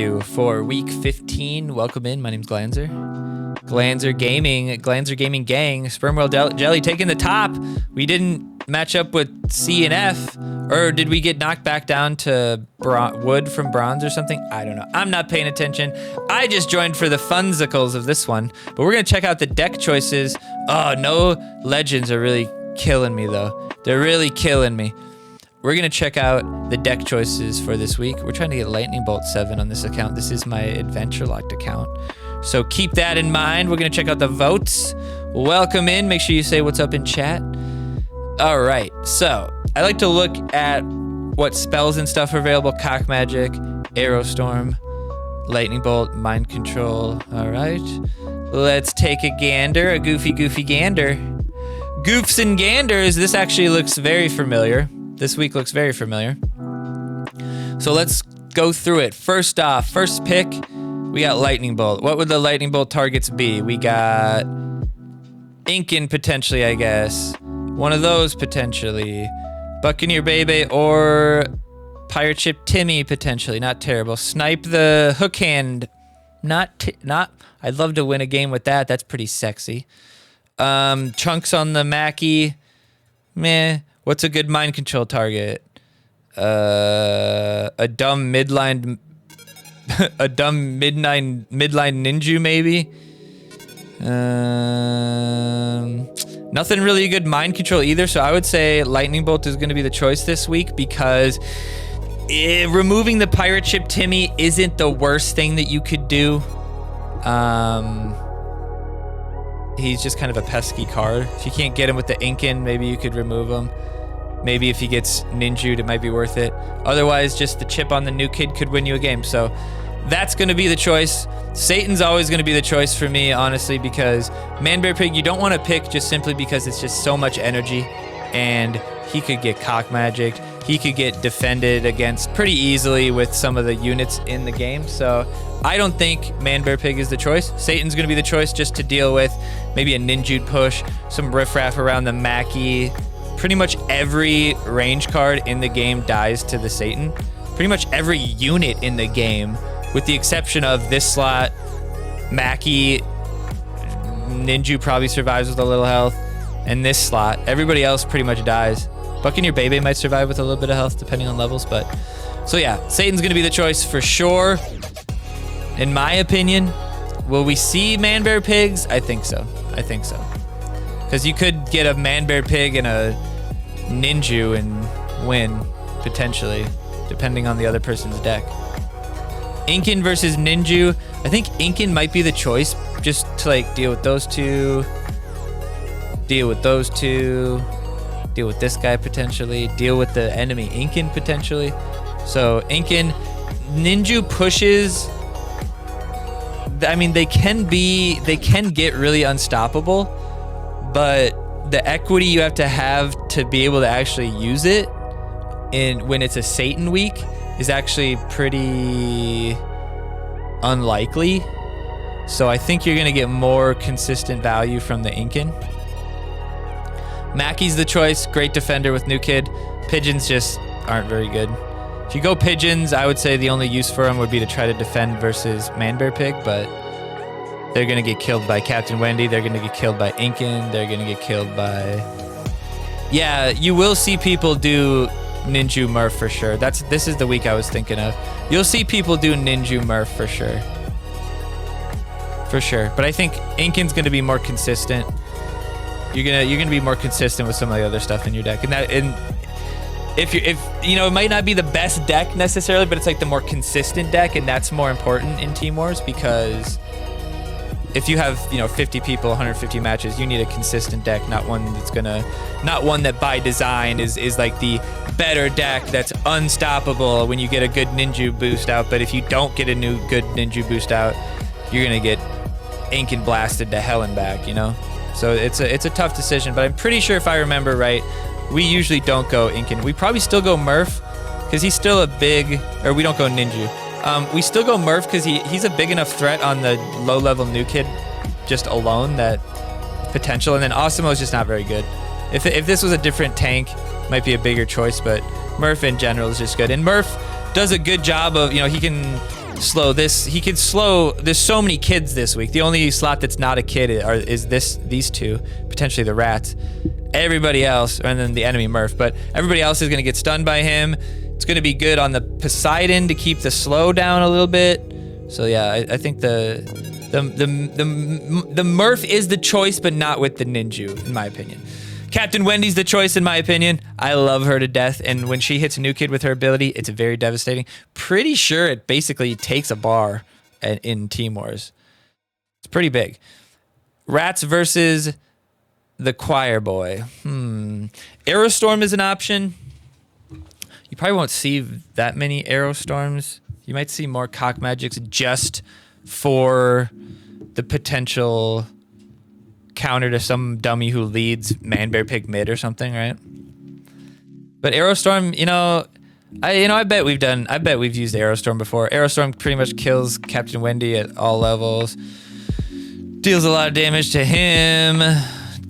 For week 15. Welcome in. My name's Glanzer. Glanzer Gaming Gang. Spermwell Jelly taking the top. We didn't match up with C and F, or did we get knocked back down to wood from bronze or something? I don't know. I'm not paying attention. I just joined for the funzicles of this one, but we're gonna check out the deck choices. Oh, no legends are really killing me though. They're really killing me. We're gonna check out the deck choices for this week. We're trying to get Lightning Bolt 7 on this account. This is my Adventure Locked account. So keep that in mind. We're gonna check out the votes. Welcome in, make sure you say what's up in chat. All right, so I like to look at what spells and stuff are available. Cock Magic, Arrow Storm, Lightning Bolt, Mind Control. All right, let's take a gander, a goofy gander. Goofs and ganders, this actually looks very familiar. This week looks very familiar. So let's go through it. First off, first pick, we got Lightning Bolt. What would the Lightning Bolt targets be? We got Incan potentially, I guess. One of those potentially. Buccaneer Bebe or Pirate Ship Timmy potentially. Not terrible. Snipe the Hook Hand. Not. I'd love to win a game with that. That's pretty sexy. Chunks on the Mackie. Meh. What's a good mind control target? A dumb midline, a dumb midline ninja maybe. Nothing really good mind control either. So I would say Lightning Bolt is going to be the choice this week because removing the Pirate Ship Timmy isn't the worst thing that you could do. He's just kind of a pesky card. If you can't get him with the Incan, maybe you could remove him. Maybe if he gets ninju'd, it might be worth it. Otherwise, just the chip on the new kid could win you a game. So that's going to be the choice. Satan's always going to be the choice for me, honestly, because Man-Bear Pig, you don't want to pick just simply because it's just so much energy. And he could get cock magic. He could get defended against pretty easily with some of the units in the game. So I don't think Man-Bear Pig is the choice. Satan's going to be the choice just to deal with maybe a ninju'd push, some riffraff around the Mackie. Pretty much every range card in the game dies to the Satan. Pretty much every unit in the game, with the exception of this slot, Mackie, Ninja probably survives with a little health, and this slot, everybody else pretty much dies. Buccaneer Bebe might survive with a little bit of health depending on levels, but so yeah, Satan's gonna be the choice for sure. In my opinion, will we see Man-Bear Pigs? I think so. I think so. Because you could get a Man-Bear Pig and a Ninja and win, potentially, depending on the other person's deck. Incan versus Ninja. I think Incan might be the choice, just to like deal with those two, deal with those two, deal with this guy potentially, deal with the enemy Incan potentially. So Incan, Ninja pushes. I mean, they can get really unstoppable, but the equity you have to be able to actually use it when it's a Satan week is actually pretty unlikely. So I think you're gonna get more consistent value from the Incan. Mackie's the choice, great defender with new kid. Pigeons just aren't very good. If you go Pigeons, I would say the only use for them would be to try to defend versus Man-Bear Pig, but they're gonna get killed by Captain Wendy. They're gonna get killed by Incan. They're gonna get killed by... Yeah, you will see people do Ninja Murph for sure. This is the week I was thinking of. You'll see people do Ninja Murph for sure. For sure. But I think Incan's gonna be more consistent. You're gonna be more consistent with some of the other stuff in your deck. And if you know, it might not be the best deck necessarily, but it's like the more consistent deck, and that's more important in Team Wars because if you have, 50 people, 150 matches, you need a consistent deck, not one that by design is like the better deck that's unstoppable when you get a good ninja boost out. But if you don't get a good ninja boost out, you're gonna get Incan blasted to hell and back, So it's a tough decision, but I'm pretty sure if I remember right, we usually don't go Incan. We probably still go Murph because he's still or we don't go Ninja. We still go Murph because he's a big enough threat on the low-level new kid just alone that potential. And then Osimo is just not very good. If this was a different tank, might be a bigger choice, but Murph in general is just good. And Murph does a good job of, he can slow this. He could slow. There's so many kids this week. The only slot that's not a kid is these two, potentially the rats. Everybody else, and then the enemy Murph, but everybody else is going to get stunned by him. It's going to be good on the Poseidon to keep the slow down a little bit. So yeah, I think the Murph is the choice, but not with the Ninja, in my opinion. Captain Wendy's the choice, in my opinion. I love her to death, and when she hits a new kid with her ability, it's very devastating. Pretty sure it basically takes a bar in Team Wars. It's pretty big. Rats versus the Choir Boy. Aerostorm is an option. You probably won't see that many Aerostorms. You might see more Cock Magics just for the potential counter to some dummy who leads Man Bear Pig mid or something, right? But Aerostorm, I bet we've used Aerostorm before. Aerostorm pretty much kills Captain Wendy at all levels. Deals a lot of damage to him.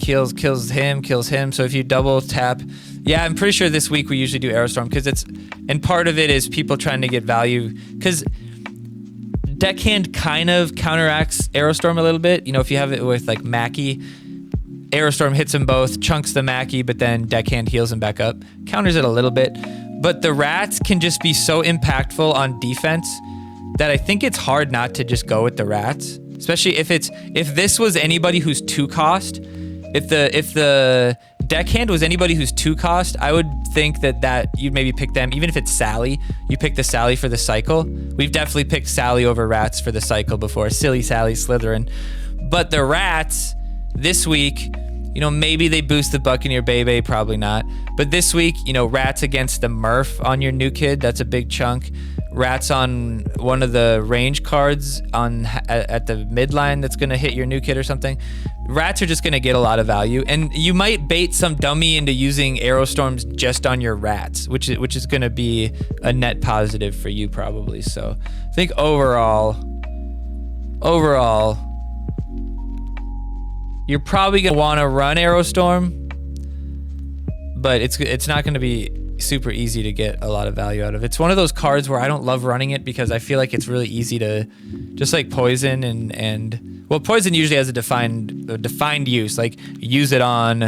Kills him. So if you double tap, yeah, I'm pretty sure this week we usually do Aerostorm and part of it is people trying to get value because Deckhand kind of counteracts Aerostorm a little bit. If you have it with like Mackie, Aerostorm hits them both, chunks the Mackie, but then Deckhand heals him back up. Counters it a little bit. But the rats can just be so impactful on defense that I think it's hard not to just go with the rats. Especially if this was anybody who's 2 cost. If the Deckhand was anybody who's 2 cost, I would think that you'd maybe pick them. Even if it's Sally, you pick the Sally for the cycle. We've definitely picked Sally over rats for the cycle before. Silly Sally Slytherin. But the rats, this week, maybe they boost the Buccaneer Bebe, probably not. But this week, rats against the Murph on your new kid, that's a big chunk. Rats on one of the range cards at the midline that's going to hit your new kid or something. Rats are just going to get a lot of value, and you might bait some dummy into using Aerostorms just on your rats, which is going to be a net positive for you probably. So I think overall, you're probably going to want to run Aerostorm, but it's not going to be super easy to get a lot of value out of. It's one of those cards where I don't love running it because I feel like it's really easy to just like poison and poison usually has a defined use, like use it on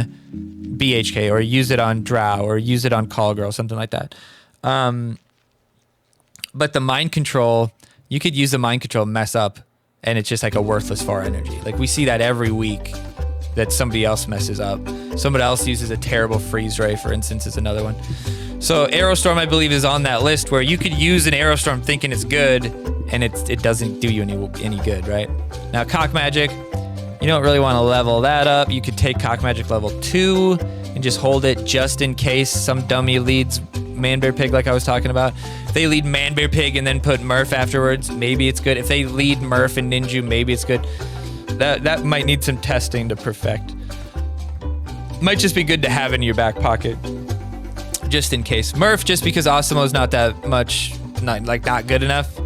BHK or use it on Drow or use it on Call Girl, something like that. But the mind control, you could use the mind control, mess up, and it's just like a worthless 4 energy. Like we see that every week that somebody else messes up. Somebody else uses a terrible freeze ray, for instance, is another one. So Aerostorm, I believe, is on that list where you could use an Aerostorm thinking it's good, and it doesn't do you any good, right? Now, Cock Magic, you don't really want to level that up. You could take Cock Magic level 2 and just hold it just in case some dummy leads Man Bear Pig like I was talking about. If they lead Man Bear Pig and then put Murph afterwards, maybe it's good. If they lead Murph and Ninja, maybe it's good. That might need some testing to perfect. Might just be good to have in your back pocket, just in case. Murph, just because Osimo's not that much, not good enough.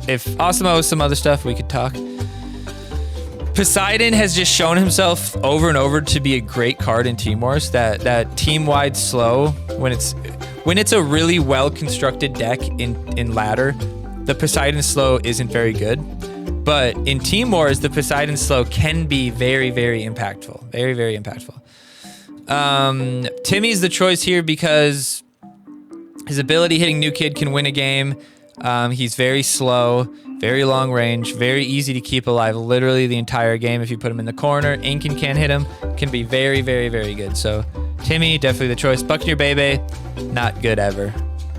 If Osimo was some other stuff, we could talk. Poseidon has just shown himself over and over to be a great card in Team Wars. That team-wide slow, when it's a really well-constructed deck in ladder, the Poseidon slow isn't very good. But in Team Wars, the Poseidon slow can be very, very impactful. Very, very impactful. Timmy's the choice here because his ability hitting new kid can win a game. He's very slow, very long range, very easy to keep alive literally the entire game if you put him in the corner. Incan can't hit him. Can be very, very, very good. So Timmy, definitely the choice. Buccaneer Bebe, not good ever.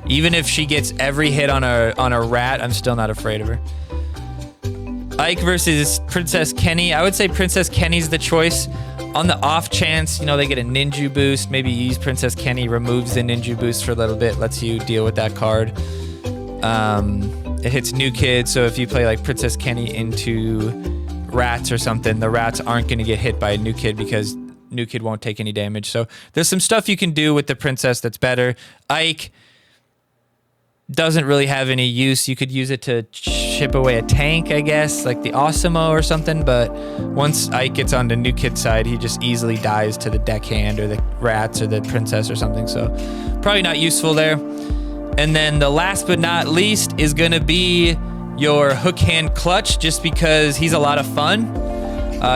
Even if she gets every hit on a rat, I'm still not afraid of her. Ike versus Princess Kenny. I would say Princess Kenny's the choice. On the off chance, they get a Ninja boost. Maybe you use Princess Kenny, removes the Ninja boost for a little bit, lets you deal with that card. It hits new kids, so if you play like Princess Kenny into rats or something, the rats aren't going to get hit by a new kid because new kid won't take any damage. So there's some stuff you can do with the princess that's better. Ike doesn't really have any use. You could use it to chip away a tank, I guess, like the Osimo or something, but once Ike gets on the new kid side, he just easily dies to the deckhand or the rats or the princess or something, so probably not useful there. And then the last but not least is going to be your hook hand clutch just because he's a lot of fun.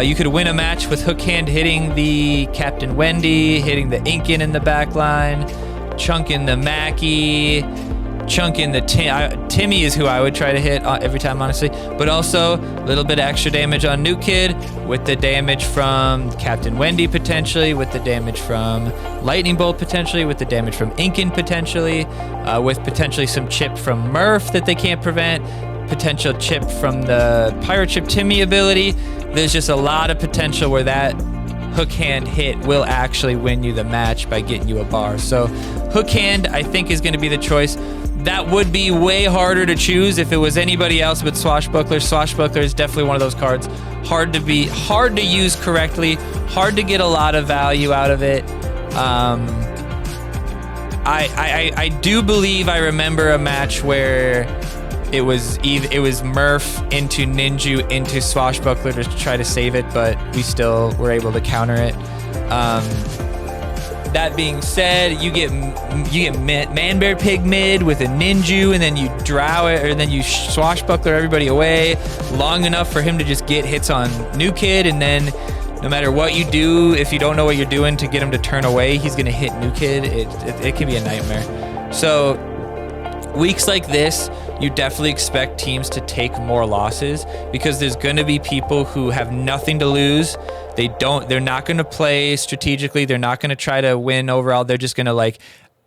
You could win a match with hook hand hitting the Captain Wendy, hitting the Incan in the back line, chunking the Mackie, chunking the Timmy is who I would try to hit every time, honestly. But also a little bit of extra damage on New Kid with the damage from Captain Wendy potentially, with the damage from Lightning Bolt potentially, with the damage from Incan potentially, with potentially some chip from Murph that they can't prevent, potential chip from the Pyro Chip Timmy ability. There's just a lot of potential where that hook hand hit will actually win you the match by getting you a bar. So hook hand, I think, is going to be the choice. That would be way harder to choose if it was anybody else but Swashbuckler. Swashbuckler is definitely one of those cards. Hard to use correctly, hard to get a lot of value out of it. I do believe I remember a match where it was Murph into Ninja into Swashbuckler to try to save it, but we still were able to counter it. That being said, you get Man Bear Pig mid with a Ninja, and then you drow it, or then you Swashbuckler everybody away long enough for him to just get hits on New Kid, and then no matter what you do, if you don't know what you're doing to get him to turn away, he's gonna hit New Kid. It can be a nightmare. So weeks like this, you definitely expect teams to take more losses because there's going to be people who have nothing to lose. They're not going to play strategically. They're not going to try to win overall. They're just going to like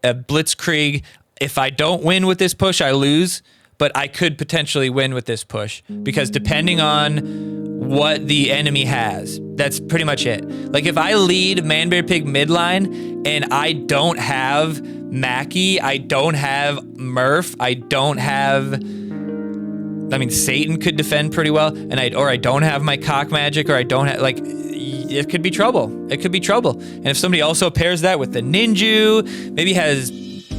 a blitzkrieg. If I don't win with this push, I lose, but I could potentially win with this push because depending on what the enemy has, that's pretty much it. Like if I lead Man Bear Pig midline and I don't have Mackie, I don't have Murph, I don't have, I mean, Satan could defend pretty well, and I don't have my cock magic, or I don't have, like, it could be trouble. It could be trouble. And if somebody also pairs that with the Ninja, maybe has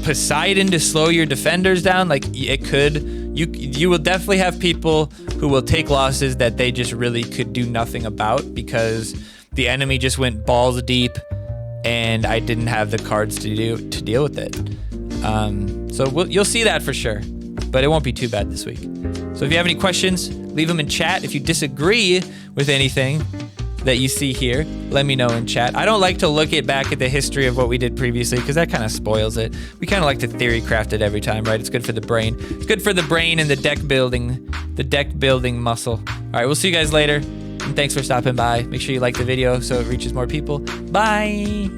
Poseidon to slow your defenders down, like it could, you will definitely have people who will take losses that they just really could do nothing about because the enemy just went balls deep and I didn't have the cards to deal with it. So you'll see that for sure, but it won't be too bad this week. So if you have any questions, leave them in chat. If you disagree with anything that you see here, let me know in chat. I don't like to look back at the history of what we did previously because that kind of spoils it. We kind of like to theory craft it every time, right? It's good for the brain. It's good for the brain and the deck building muscle. All right, we'll see you guys later. And thanks for stopping by. Make sure you like the video so it reaches more people. Bye.